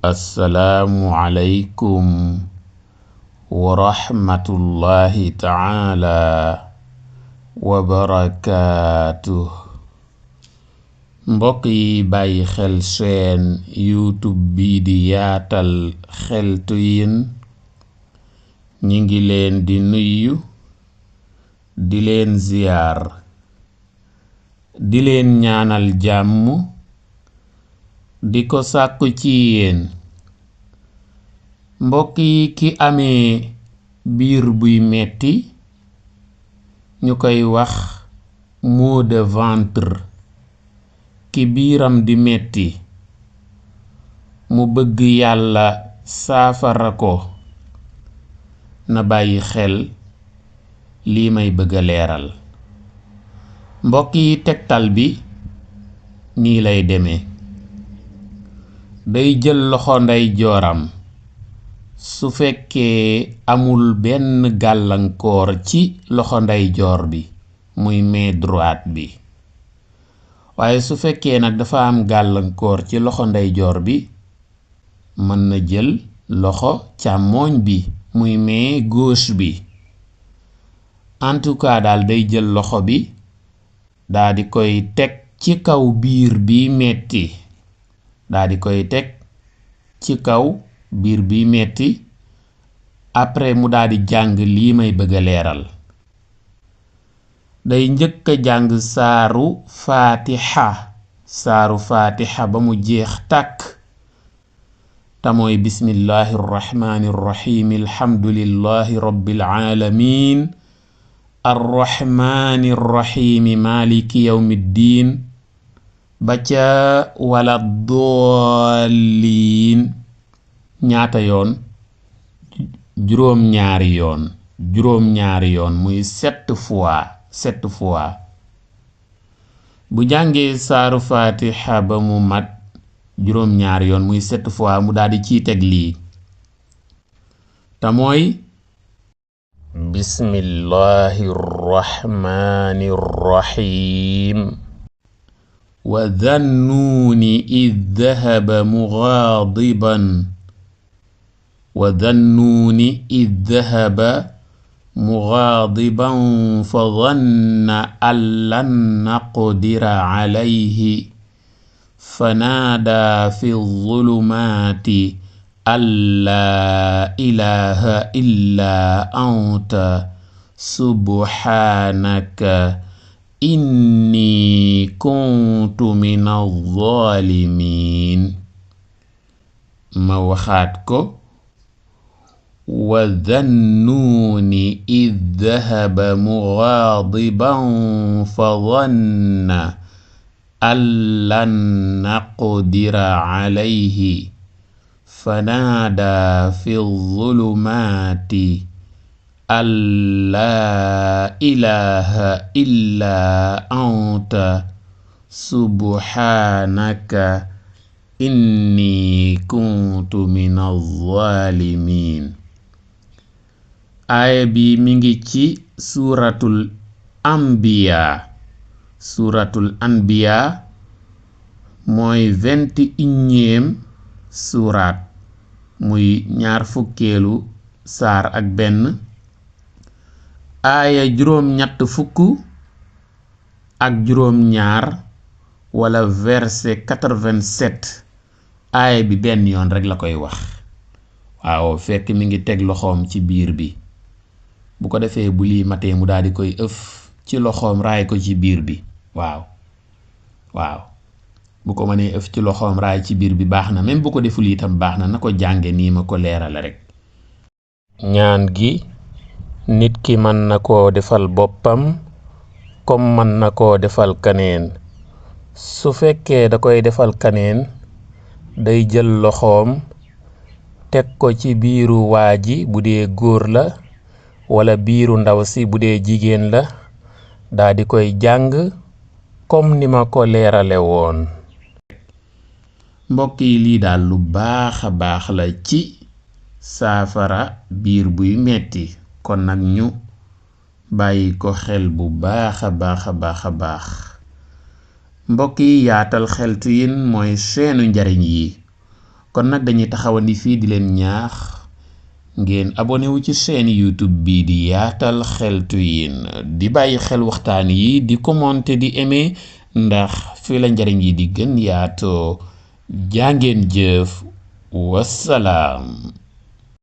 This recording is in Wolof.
assalaamu aleykum wa rahmatullahi taala wa barakaatuh. mbokk yi bàyyi xel seen YouTube bii di yaatal xeltu yin ñi ngi leen di nuyu di leen ziyaar di leen ñaanal jàmm di ko sàkku ci yéen. mbokk yi ki amee biir buy metti ñu koy wax maux de ventre, ki biiram di metti mu bëgg yàlla saafara ko na bàyyi xel lii may bëgg a leeral. mbokk yi tegtal bi nii lay demee. day jël loxo ndey jooram su fekkee amul benn gàllankoor ci loxo ndey joor bi muy main droite bi, waaye su fekkee nag dafa am gàllankoor ci loxo ndey joor bi mën na jël loxo càmmooñ bi muy main gauche bi. en tout cas daal day jël loxo bi daa di koy teg ci kaw biir bi metti après mu daal di jàng lii may bëgg a leeral. day njëkk a jàng saaru faatiha ba mu jeex tàkk te mooy bismillahi rrahmani rrahim alhamdulillahi rabbil alamin arrahmani rrahim maliki yawmiddin ba ca wala dolliin ñaata yoon? juróom-ñaari yoon muy 7 fois. bu jàngee saaru fatiha ba mu mat juróom-ñaari yoon muy 7 fois mu daldi ciy teg lii te mooy bismillahi rrahmani rrahim wa dhannuuni id dhahaba مغاضبا فظن أن لن نقدر عليه فنادى في الظلمات أن لا إله إلا أنت سبحانك إني كنت من الظالمين. ما waxaat ko وذنون إذ ذهب مغاضبا فظن أن لن نقدر عليه فنادى في الظلمات أن لا إله إلا أنت سبحانك إني كنت من الظالمين. aaya bi mi ngi ci suuratul anbiya mooy 21e suuraat muy 20 saar ak benn, aaya juróom-ñett fukk ak juróom-ñaar wala verset 87. aaya bi benn yoon rek la koy wax. waaw fekk mi ngi teg loxoom ci biir bi, bu ko defee bu lii matee mu daal di koy ëf ci loxoom raay ko ci biir bi. waaw bu ko mënee ëf ci loxoom raay ci biir bi baax na, même bu ko deful itam baax na ko jànge nii ma ko leerale rek. ñaan gi nit ki mën na koo defal boppam comme mën na koo defal kaneen. su fekkee da koy defal kaneen day jël loxoom teg ko ci biiru waa ji bu dee góor la wala biiru ndaw si bu dee jigéen la daa di koy jàng comme ni ma ko leerale woon. mbokk yi lii daal lu baax a baax la ci saafara biir buy metti, kon nag ñu bàyyi ko xel bu baax a baax. mbokk yi yaatal xeltu yin mooy seenu njariñ yi kon nag dañuy taxawandi fii di leen ñaax ngeen abonné wu ci seen YouTube bi di Yaatal Xeltu Yin di bàyyi xel waxtaan yi di commenter di aimer ndax fi la njariñ yi di gën yaatoo. jàngeen jëf. wassalaam.